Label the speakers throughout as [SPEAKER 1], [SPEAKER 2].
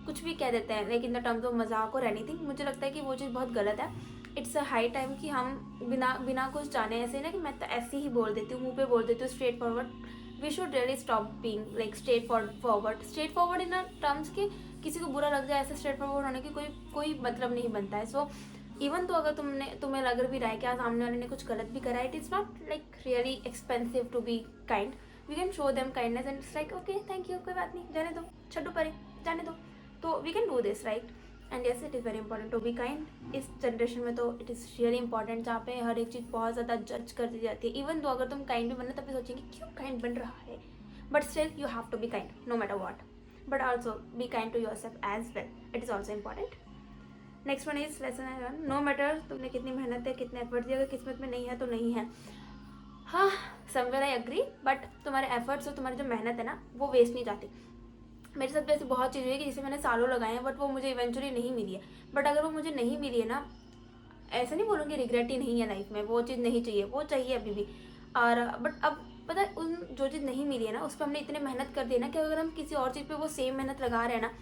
[SPEAKER 1] कुछ भी कह देते हैं like in the terms of मजाक और एनीथिंग। मुझे लगता है कि वो चीज़ बहुत गलत है। इट्स अ हाई टाइम कि हम बिना बिना कुछ जाने ऐसे ना कि मैं तो ऐसे ही बोल देती हूँ, मुंह पे बोल देती हूँ straightforward. We should really stop being like straightforward in terms कि किसी को बुरा लग जाए, ऐसे स्ट्रेट फॉरवर्ड होने की कोई कोई मतलब नहीं बनता है। सो इवन तो अगर तुम्हें लग भी रहा है कि आज सामने वाले ने कुछ गलत भी करा है, it is not like really expensive to be kind. We can show them kindness and it's like okay thank you, कोई बात नहीं, जाने दो, छड्डो परे, जाने दो। तो we can do this right. And yes it is very important to be kind. इस जनरेशन में तो इट इज़ रियली इंपॉर्टेंट, जहाँ पे हर एक चीज़ बहुत ज़्यादा जज कर दी जाती है। इवन तो अगर तुम काइंड भी बनना तब भी सोचेंगे क्यों काइंड बन रहा है, but still you have to be kind no matter what. But also be kind to yourself as well, it is also important. Next one is lesson I learn, no matter तुमने कितनी मेहनत है, कितने efforts दिए, अगर किस्मत में नहीं है तो नहीं है। हाँ, समवेयर आई एग्री, बट तुम्हारे एफर्ट्स और तुम्हारी जो मेहनत है ना वो वेस्ट नहीं जाती। मेरे साथ वैसे बहुत चीज़ें हुई कि जिसे मैंने सालों लगाए हैं बट वो मुझे इवेंचुअली नहीं मिली है। बट अगर वो मुझे नहीं मिली है ना, ऐसा नहीं बोलूँगी रिग्रेट ही नहीं है लाइफ में, वो चीज़ नहीं चाहिए, वो चाहिए अभी भी। और बट अब पता है उन जो चीज़ नहीं मिली है ना उस पर हमने इतने मेहनत कर दी है ना कि अगर हम किसी और चीज़ पे वो सेम मेहनत लगा रहे हैं ना,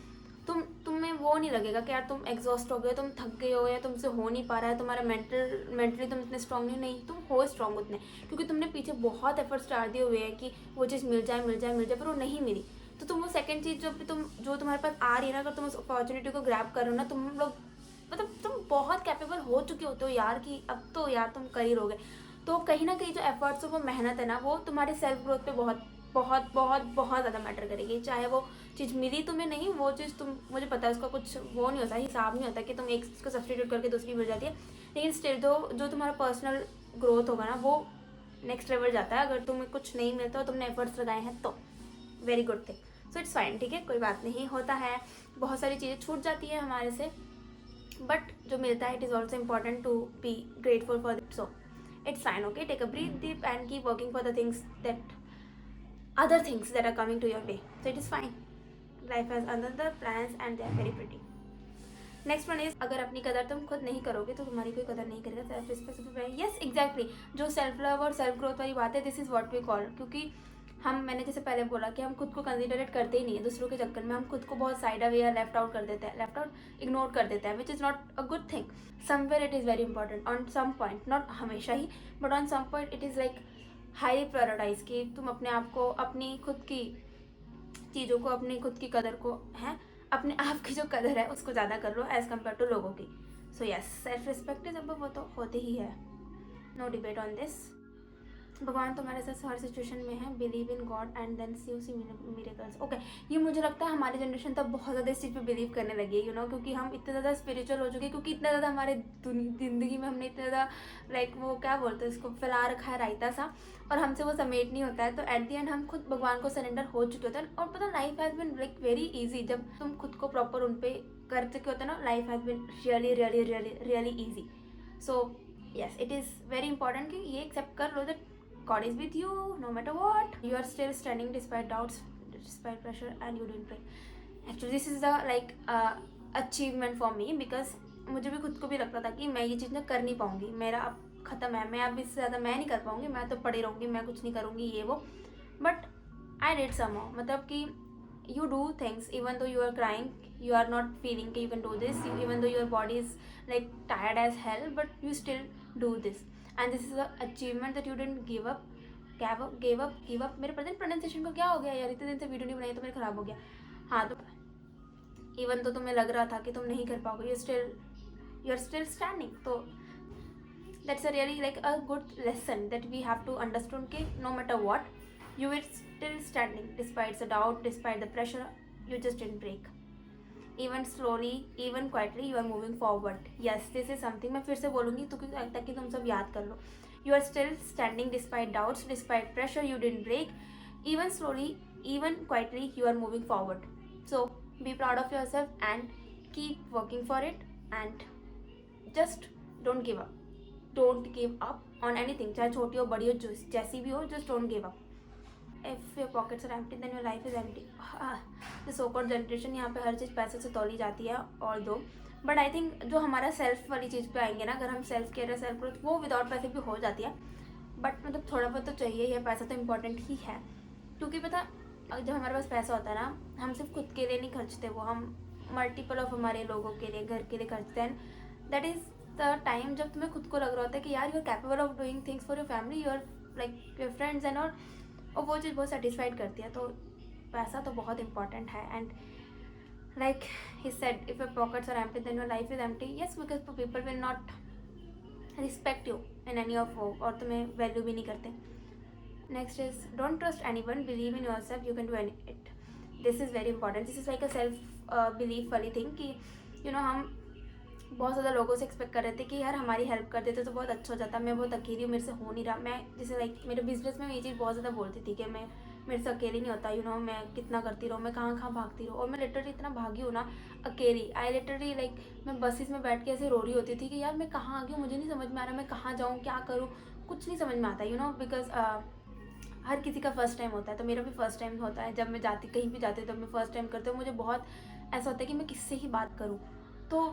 [SPEAKER 1] तुम्हें वो नहीं लगेगा कि यार तुम एग्जॉस्ट हो गए, तुम थक गए हो या तुमसे हो नहीं पा रहा है, तुम्हारा मेंटली तुम इतने स्ट्रांग नहीं, तुम हो स्ट्रांग उतने, क्योंकि तुमने पीछे बहुत एफर्ट्स डाल दिए हुए हैं कि वो चीज़ मिल जाए मिल जाए मिल जाए, पर वो नहीं मिली। तो तुम वो सेकंड चीज़ जो तुम्हारे पास आ रही है ना, अगर तुम उस अपॉर्चुनिटी को ग्रैब करो ना, तुम लोग मतलब तुम बहुत कैपेबल हो चुके होते हो यार कि अब तो यार तुम कर ही रहोगे। तो कहीं ना कहीं जो एफर्ट्स हो वो मेहनत है ना, वो तुम्हारे सेल्फ ग्रोथ पे बहुत बहुत बहुत बहुत ज़्यादा मैटर करेगी। चाहे वो चीज़ मिली तुम्हें नहीं, वो चीज़ तुम, मुझे पता है उसका कुछ वो नहीं होता, हिसाब नहीं होता कि तुम एक चीज़ को सब्सटीट्यूट करके दूसरी मिल जाती है, लेकिन स्टिल जो तुम्हारा पर्सनल ग्रोथ होगा ना वो नेक्स्ट लेवल जाता है। अगर तुम्हें कुछ नहीं मिलता और तुमने एफर्ट्स लगाए हैं तो very good thing. So it's fine, ठीक है, कोई बात नहीं, होता है, बहुत सारी चीज़ें छूट जाती है हमारे से, बट जो मिलता है it is also important to be grateful for that. So it's fine, okay, take a breath deep and keep working for the things that other things that are coming to your way. So it is fine. Life has another plans and they are very pretty. Next one is, अगर अपनी कदर तुम खुद नहीं करोगे तो तुम्हारी कोई कदर नहीं करेगा। सेल्फ रिस्पेक्ट, यस एग्जैक्टली, जो सेल्फ लव और सेल्फ ग्रोथ वाली बात है, this is what we call, क्योंकि मैंने जैसे पहले बोला कि हम खुद को कंसिडरेट करते ही नहीं है, दूसरों के चक्कर में हम खुद को बहुत साइड अवे या लेफ्ट आउट कर देते हैं, लेफ्ट आउट इग्नोर कर देते हैं, which is not a good thing. Somewhere it is very important on some point, not हमेशा ही, but on some point it is like highly prioritize कि तुम अपने आप को, अपनी खुद की चीज़ों को, अपनी खुद की कदर को है, अपने आप की जो कदर है उसको ज़्यादा कर लो एज़ कम्पेयर टू लोगों की। So yes, self respect is अब वो तो होते ही है, नो डिबेट ऑन दिस। भगवान तुम्हारे साथ हर सिचुएशन में है, believe in God and then see miracles. Okay, ये मुझे लगता है हमारी जनरेशन तब बहुत ज़्यादा इस चीज़ पे बिलीव करने लगी है, यू नो, क्योंकि हम इतने ज़्यादा स्पिरिचुअल हो चुके हैं, क्योंकि इतना ज़्यादा हमारे ज़िंदगी में हमने इतना ज़्यादा लाइक वो क्या बोलते हैं इसको, फैला रखा है रायता सा, और हमसे वो समेट नहीं होता है। तो एट द एंड हम खुद भगवान को सरेंडर हो चुके होते हैं, और पता life has been like very easy, जब तुम खुद को प्रॉपर उन पर कर चुके होते हैं ना, life has been really really really really easy. So yes, it is very important कि ये एक्सेप्ट कर लो that God is with you no matter what. You are still standing despite doubts, despite pressure, and you didn't break. Actually, this is the like achievement for me because मुझे भी खुद को भी लगता था कि मैं ये चीज़ ना कर नहीं पाऊँगी, मेरा अब ख़त्म है, मैं अब इससे ज़्यादा मैं नहीं कर पाऊँगी, मैं तो पड़ी रहूँगी, मैं कुछ नहीं करूँगी ये वो। बट आई डिड somehow, मतलब कि you do things even though you are crying, you are not feeling you can do this, even though your body is like tired as hell, but you still do this, and this is a achievement that you didn't give up. give up मेरे pronunciation को क्या हो गया यार, इतने दिन से video नहीं बनाई तो मेरे खराब हो गया। हाँ, तो इवन तो तुम्हें लग रहा था कि तुम नहीं कर पाओगे, यू आर स्टिल स्टैंडिंग। तो that's a really like a good lesson that we have to understand कि no matter what, you were still standing despite the doubt, despite the pressure, you just didn't break. Even slowly, even quietly, you are moving forward. Yes, this is something मैं फिर से बोलूँगी तो ताकि तुम सब याद कर लो। You are still standing despite doubts, despite pressure, you didn't break. Even slowly, even quietly, you are moving forward. So be proud of yourself and keep working for it, and just don't give up. Don't give up on anything, चाहे छोटी हो बड़ी हो जैसी भी हो, just don't give up. If your pockets are empty, then your life is empty. The so-called generation, यहाँ पे हर चीज़ पैसे से तोली जाती है, और दो बट आई थिंक जो हमारा सेल्फ वाली चीज़ पे आएंगे ना, अगर हम सेल्फ केयर या सेल्फ ग्रोथ, वो विदाउट पैसे भी हो जाती है, बट मतलब थोड़ा बहुत तो चाहिए ही है, पैसा तो इम्पॉर्टेंट ही है, क्योंकि पता जब हमारे पास पैसा होता है ना, हम सिर्फ खुद के लिए नहीं खर्चते, वो हम मल्टीपल ऑफ हमारे लोगों के लिए, घर के लिए खर्चते हैं। दैट इज़ द टाइम जब तुम्हें खुद को लग रहा होता है कि यार you are capable of doing things for your family, your like your friends and और वो चीज़ बहुत सेटिस्फाइड करती है। तो पैसा तो बहुत इंपॉर्टेंट है। And like he said, if your pockets are empty then your life is empty. Yes, because people will not respect you in any of वो, और तुम्हें वैल्यू भी नहीं करते। Next is don't trust anyone, believe in yourself, you can do it. This is very important. This is like a self belief वाली thing कि you know हम बहुत ज़्यादा लोगों से एक्सपेक्ट कर रहे थे कि यार हमारी हेल्प कर देते तो बहुत अच्छा हो जाता। मैं बहुत अकेली हूँ, मेरे से हो नहीं रहा। मैं जैसे लाइक मेरे बिजनेस में ये चीज़ बहुत ज़्यादा बोलती थी कि मैं मेरे से अकेली नहीं होता, यू नो मैं कितना करती रहूँ, मैं कहाँ कहाँ भागती रहूँ। और मैं लिटरली इतना भागी हूँ ना अकेली। आई लिटरली लाइक मैं बसेस में बैठ के ऐसे रो रही होती थी कि यार मैं कहाँ आ गई हूँ, मुझे नहीं समझ में आ रहा मैं कहाँ जाऊँ, क्या करूँ, कुछ नहीं समझ में आता, यू नो। बिकॉज हर किसी का फर्स्ट टाइम होता है, तो मेरा भी फर्स्ट टाइम होता है। जब मैं जाती कहीं भी जाती हूँ तो मैं फर्स्ट टाइम करती हूँ, मुझे बहुत ऐसा होता है कि मैं किससे ही बात करूँ। तो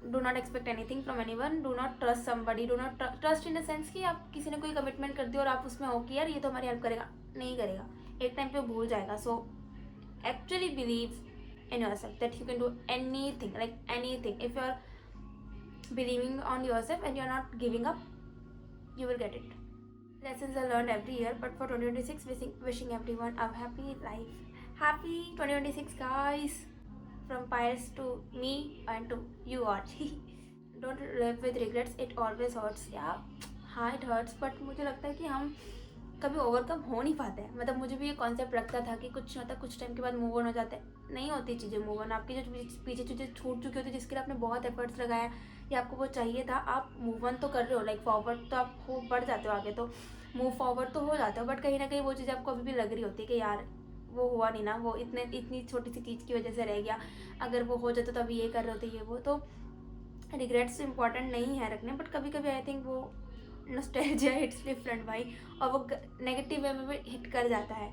[SPEAKER 1] do not expect anything from anyone, do not trust somebody, do not trust in the sense कि आप किसी ने कोई कमिटमेंट कर दिया और आप उसमें हो कि यार ये तो हमारी हेल्प करेगा, नहीं करेगा, एक टाइम पे भूल जाएगा। So actually believe in yourself that you can do anything, like anything. If you are believing on yourself and you are not giving up, you will get it. Lessons are learned every year, but for 2026, wishing everyone a happy life. Happy 2026, guys. From Pires to me and to you all. Don't live with regrets. It always hurts. Yeah, हाँ it hurts, but मुझे लगता है कि हम कभी overcome हो नहीं पाते हैं। मतलब मुझे भी ये कॉन्सेप्ट लगता था कि कुछ नहीं होता, कुछ टाइम के बाद मूव ऑन हो जाते हैं। नहीं होती चीज़ें मूव ऑन। आपकी जो पीछे चीज़ें छूट चुकी होती, जिसके लिए आपने बहुत एफर्ट्स लगाया या आपको वो चाहिए था, आप मूव ऑन तो कर रहे हो, लाइक फॉरवर्ड तो आप हो बढ़ जाते हो आगे, तो मूव फॉरवर्ड तो हो जाते हो। बट कहीं ना कहीं वो चीज़ आपको अभी भी लग रही होती है कि यार वो हुआ नहीं ना, वो इतनी छोटी सी चीज़ की वजह से रह गया, अगर वो हो जाता तो अभी ये कर रहे होते ये वो। तो रिग्रेट्स इंपॉर्टेंट नहीं है रखने, बट कभी कभी आई थिंक वो नॉस्टैल्जिया हिट्स डिफरेंट भाई, और वो नेगेटिव वे में भी हिट कर जाता है।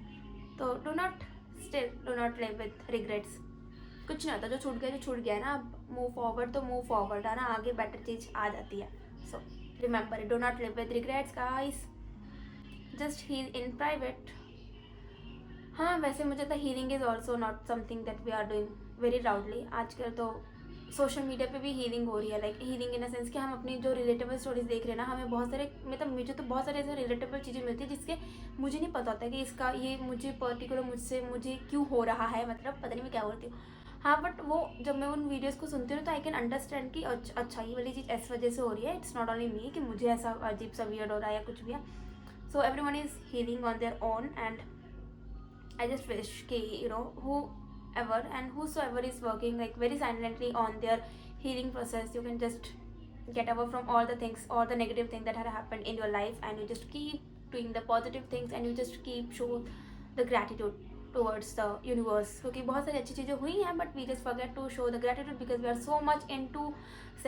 [SPEAKER 1] तो do not live with regrets. कुछ नहीं होता, जो छूट गया है ना, अब मूव फॉरवर्ड, तो मूव फॉरवर्ड है ना, आगे बेटर चीज़ आ जाती है। So remember, do not live with regrets guys, just heal in private. हाँ वैसे मुझे तो healing is also not something that we are doing very loudly. आजकल तो सोशल मीडिया पे भी हीलिंग हो रही है, like healing in the sense कि हम अपनी जो रिलेटेबल स्टोरीज देख रहे हैं ना, हमें बहुत सारे, मतलब मुझे तो बहुत सारे ऐसे रिलेटेबल चीज़ें मिलती है जिसके मुझे नहीं पता होता कि इसका ये मुझे पर्टिकुलर मुझे क्यों हो रहा है, मतलब पता नहीं मैं क्या बोलती हूँ। हाँ बट वो जब मैं उन वीडियोज़ को सुनती हूँ तो आई कैन अंडरस्टैंड कि अच्छा ये वाली चीज़ इस वजह से हो रही है। इट्स नॉट ओनली मी कि मुझे ऐसा अजीब सा वियर्ड हो रहा है या कुछ भी है। So every one is healing on their own, and I just wish कि you know whoever and whosoever is working like very silently on their healing process, you can just get away from all the things, all the negative things that had happened in your life, and you just keep doing the positive things, and you just keep show the gratitude towards the universe, क्योंकि बहुत सारी अच्छी चीज़ें हुई हैं but we just forget to show the gratitude because we are so much into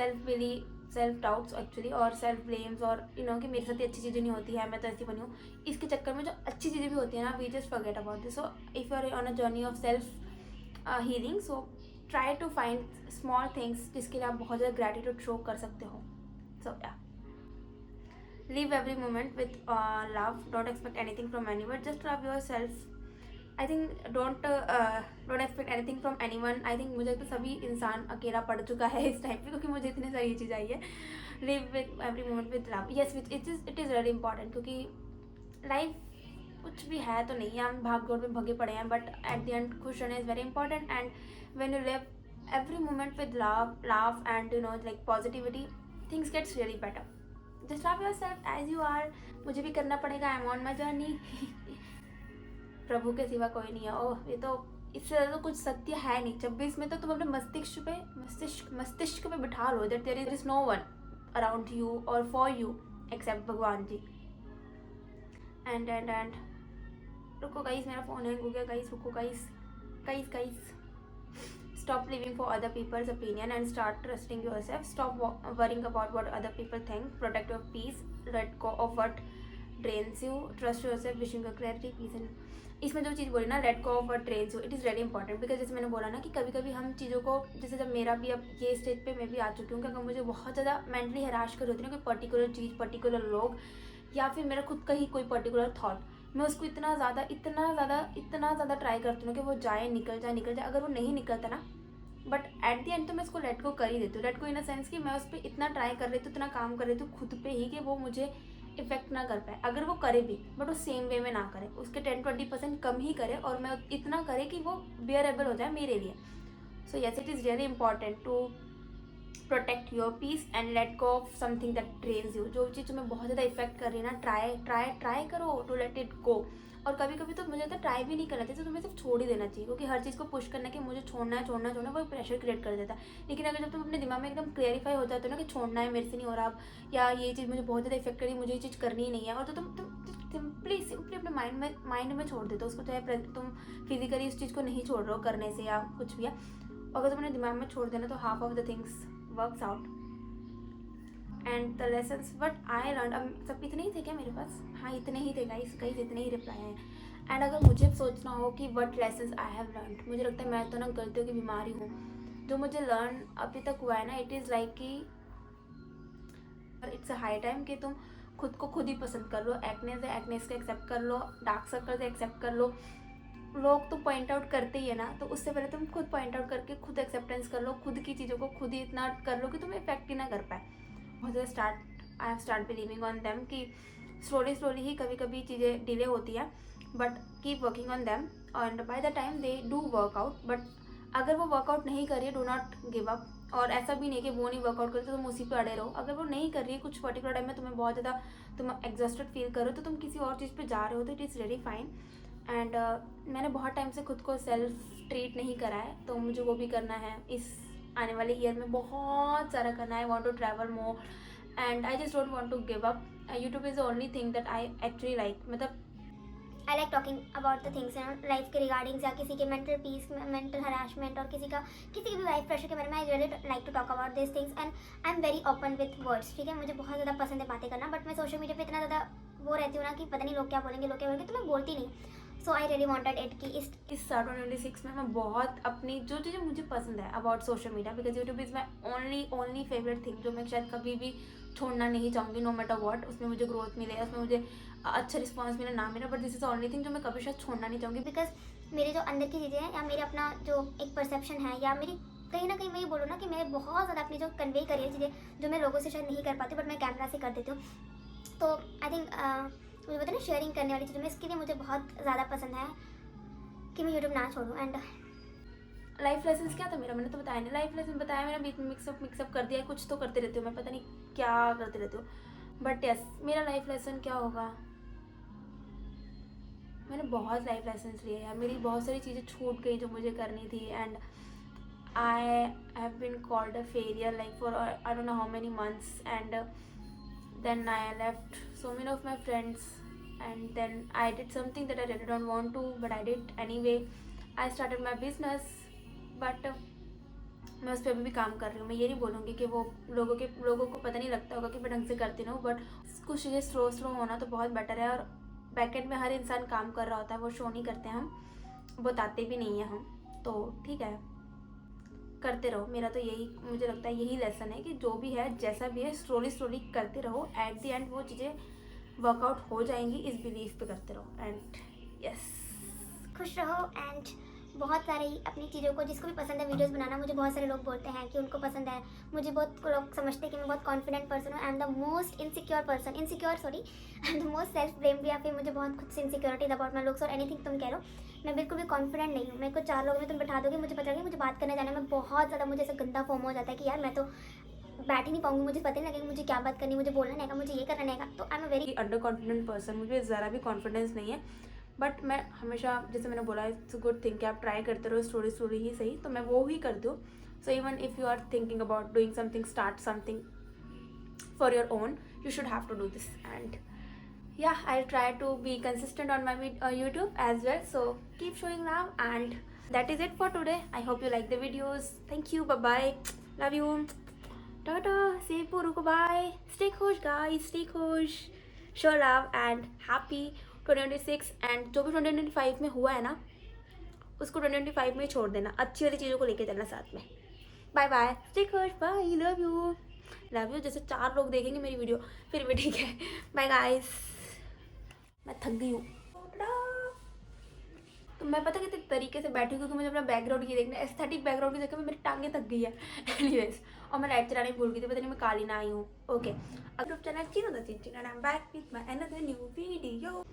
[SPEAKER 1] self belief, self doubts actually, और self blames, और you know कि मेरे साथ अच्छी चीज़ें नहीं होती है, मैं तो ऐसी बनी हूँ। इसके चक्कर में जो अच्छी चीज़ें भी होती हैं ना, we just forget about this. So if you are on a journey of self healing, so try to find small things जिसके लिए आप बहुत ज़्यादा ग्रैटिट्यूड शो कर सकते हो। सो या live every moment with love, don't expect anything from anyone, just love your self. I think don't expect anything from any one. I think मुझे तो सभी इंसान अकेला पड़ चुका है इस टाइम पे, क्योंकि मुझे इतनी सारी चीज़ आई है। Live with every moment with love, yes with it is very important, क्योंकि लाइफ कुछ भी है तो नहीं है, हम भाग दौड़ में भगे पड़े हैं, बट एट द एंड खुश रहना is very important. And when you live every moment with love and you know like positivity, things gets really better. Just love yourself as you are. मुझे भी करना पड़ेगा, I am on my journey. प्रभु के सिवा कोई नहीं है। ओह ये तो इससे ज़्यादा तो कुछ सत्य है नहीं। 26 में तो तुम अपने मस्तिष्क पे बिठा लो that there is no one around you और फॉर यू एक्सेप्ट भगवान जी। एंड रुको गाइस, मेरा फ़ोन हैंग हो गया गाइस, रुको guys. Stop living for other people's opinion and start trusting yourself. Stop worrying about what other people think. Protect your peace. Let go of what drains you. Trust yourself. Wishing you clarity, peace and इसमें जो चीज़ बोली ना, late go of what drains you, it is very important. Because जैसे मैंने बोला ना कि कभी कभी हम चीज़ों को, जैसे जब मेरा भी अब ये स्टेज पे मैं भी आ चुकी हूँ कि अगर मुझे बहुत ज़्यादा मेंटली हराश कर होती है ना कोई पर्टिकुलर चीज़, पर्टिकुलर लोग, या फिर मेरा खुद का ही कोई पर्टिकुलर थॉट, मैं उसको इतना ज़्यादा ट्राई करती हूँ कि वो जाए, निकल जाए। अगर वो नहीं निकलता ना, बट एट दी एंड तो मैं उसको लेट को कर ही देती हूँ। लेट को इन अ सेंस कि मैं उस पर इतना ट्राई कर रही थी, इतना काम कर रही थी खुद पे ही कि वो मुझे इफेक्ट ना कर पाए। अगर वो करे भी, बट वो सेम वे में ना करे, उसके 10-20% कम ही करे, और मैं इतना करे कि वो बियरेबल हो जाए मेरे लिए। So yes, it is really important to protect your peace and let go of something that drains you. जो चीज़ तुम्हें बहुत ज़्यादा इफेक्ट कर रही है ना, ट्राई करो टू लेट इट गो। और कभी कभी तो मुझे तो ट्राई भी नहीं करना चाहिए, तो तुम्हें सिर्फ छोड़ ही देना चाहिए, क्योंकि हर चीज़ को पुश करना कि मुझे छोड़ना है वो प्रेशर क्रिएट कर देता है। लेकिन अगर जब तुम अपने दिमाग में एकदम क्लियरिफाई हो जाते हो ना कि छोड़ना है, मेरे से नहीं हो रहा अब, या ये चीज़ मुझे बहुत ज़्यादा इफेक्ट करी, मुझे ये चीज़ करनी ही नहीं है, और तो तुम सिंपली अपने माइंड में छोड़ देते हो उसको, चाहे तुम फिजिकली उस चीज़ को नहीं छोड़ रहे हो करने से या कुछ भी है। अगर तुमने दिमाग में छोड़ देना तो half of the things works out. And the lessons but I learn, अब सब इतने ही थे क्या मेरे पास? हाँ, इतने ही थे गाइस, इतने ही रिप्लाई हैं। एंड अगर मुझे सोचना हो कि what lessons I have learn, मुझे लगता है मैं तो ना गलतियों की बीमारी हूँ। जो मुझे लर्न अभी तक हुआ है ना, इट इज़ लाइक कि इट्स अ हाई टाइम कि तुम खुद को खुद ही पसंद कर लो। एक्नेस है, एक्नेस को एक्सेप्ट कर लो। डार्क सर्कल्स एक्सेप्ट कर लो। लोग तो पॉइंट आउट करते ही है ना, तो उससे पहले तुम खुद पॉइंट आउट करके खुद एक्सेप्टेंस कर लो, खुद की चीज़ों को खुद ही इतना कर लो कि तुम्हें इफेक्ट ही ना कर पाए। मुझे I have start believing on them कि स्लोली ही कभी कभी चीज़ें डिले होती है, but keep working on them and by the time they do workout. But अगर वो वर्कआउट नहीं कर रही है, डो नॉट गिव अप। और ऐसा भी नहीं कि वो नहीं वर्कआउट करती तो तुम उसी पे अड़े रहो। अगर वो नहीं कर रही है, कुछ पर्टिकुलर टाइम में तुम्हें बहुत ज़्यादा तुम एग्जॉस्टेड फील करो, तो तुम किसी और चीज़ पे जा रहे हो, तो it is very fine. And मैंने बहुत टाइम से खुद को सेल्फ ट्रीट नहीं करा है, तो मुझे वो भी करना है। इस आने वाले ईयर में बहुत सारा करना है। I want to travel more and I just don't want to give up. YouTube is the only thing that I actually like. मतलब I like talking about the things life के रिगार्डिंग, या किसी के मेंटल पीस, मेंटल हरासमेंट, और किसी की भी life pressure के बारे में। I really like to talk about this things and I am very open with words. ठीक है, मुझे बहुत ज़्यादा पसंद है बातें करना, बट मैं सोशल मीडिया पे इतना ज़्यादा वो रहती हूँ ना कि पता नहीं लोग क्या बोलेंगे, तो मैं बोलती नहीं। सो आई रियली वॉन्टेड इट कि इस 2026 में मैं बहुत अपनी जो चीज़ें मुझे पसंद है about social media, because YouTube is my only favourite thing, जो मैं शायद कभी भी छोड़ना नहीं चाहूँगी, नो मैटर वॉट। उसमें मुझे ग्रोथ मिले, उसमें मुझे अच्छा रिस्पॉन्स मिले ना मिले, but this is only thing जो मैं कभी शायद छोड़ना नहीं चाहूँगी। बिकॉज मेरे जो अंदर की चीज़ें हैं, या मेरे अपना जो एक परसेप्शन है, या मेरी कहीं ना कहीं मैं ये बोलूँ ना कि मैं बहुत ज़्यादा अपनी जो कन्वे करी है चीज़ें, जो मैं लोगों से शायद नहीं कर पाती, बट मैं कैमरा से कर देती हूँ। तो आई थिंक मुझे पता ना, शेयरिंग करने वाली चीज़ें में इसके लिए मुझे बहुत ज़्यादा पसंद है कि मैं यूट्यूब ना छोड़ूँ। एंड लाइफ लेसन क्या था मेरा, मैंने तो बताया नहीं। लाइफ लेसन बताया मेरा, बीच में मिक्सअप कर दिया। कुछ तो करते रहती हूँ मैं, पता नहीं क्या करते रहती हूँ, बट यस, मेरा लाइफ लेसन क्या होगा। मैंने बहुत लाइफ लेसन्स लिए यार, मेरी बहुत सारी चीज़ें छूट गई जो मुझे करनी थी। And I have been called a failure like for I don't know how many months. And then I left so many of my friends, and then I did something that I really don't want to, but I did anyway. I started my business, but मैं उस पर अभी भी काम कर रही हूँ। मैं ये नहीं बोलूँगी कि वो लोगों को पता नहीं लगता होगा कि मैं ढंग से करती ना हूँ, बट कुछ चीज़ें स्लो होना तो बहुत बेटर है। और बैकेंड में हर इंसान काम कर रहा होता है, वो शो नहीं करते हम, बताते भी नहीं हैं हम, तो ठीक है, करते रहो। मेरा तो यही, मुझे लगता है यही लेसन है कि जो भी है, जैसा भी है, स्लोली करते रहो। एट द एंड वो चीज़ें वर्कआउट हो जाएंगी, इस बिलीफ पे करते रहो। एंड यस, खुश रहो। एंड बहुत सारी अपनी चीज़ों को, जिसको भी पसंद है वीडियोस बनाना, मुझे बहुत सारे लोग बोलते हैं कि उनको पसंद है। मुझे बहुत लोग समझते हैं कि मैं बहुत कॉन्फिडेंट पर्सन हूँ। I am the most I am the most self blame, या फिर मुझे बहुत खुद से इनसिक्योरिटी अबाउट माई लुक्स और एनीथिंग तुम कह लो। मैं बिल्कुल भी कॉन्फिडेंट नहीं हूँ। मेरे को 4 लोगों में तुम बैठा दोगे, मुझे पता लगे मुझे बात करने जाने में बहुत ज़्यादा मुझे ऐसा गंदा फॉर्म हो जाता है कि यार मैं तो बैठ ही नहीं पाऊंगी, मुझे पता नहीं लगेगा मुझे क्या बात करनी, मुझे बोलना नहीं आएगा, मुझे ये करना नहीं आएगा। तो I am a very under confident person, मुझे ज़रा भी कॉन्फिडेंस नहीं है। बट मैं हमेशा, जैसे मैंने बोला, इट्स अ गुड थिंग कि आप ट्राई करते रहो, स्टोरी ही सही, तो मैं वो ही करती हूँ। So even if you are thinking about doing something, start something for your own, you should have to do this. And yeah, I'll try to be consistent on my YouTube as well, so keep showing love. And that is it for today. I hope you like the videos. Thank you, bye bye, love you, tata, say puru ko bye, stay khush guys, stay khush, show love and happy 2026। and जो भी 2025 में हुआ है ना, उसको 2025 में छोड़ देना, अच्छी वाली चीज़ों को लेके चलना साथ में। बाय बाय, स्टे खुश, बाय, लव यू। जैसे 4 लोग देखेंगे मेरी वीडियो फिर भी ठीक है। बाय गाइस, मैं थक गई हूँ। तो मैं पता कितने तरीके से बैठी हूँ क्योंकि मुझे अपना बैकग्राउंड की देखना, एस्थेटिक बैकग्राउंड की देखकर मेरी टांगें थक गई है। एनीवेज, और मैं लाइट चलाने भूल गई थी, पता नहीं मैं काली ना आई हूँ। ओके, अगर आप चैनल चिनो द चिंचिन and I am back with my another new video.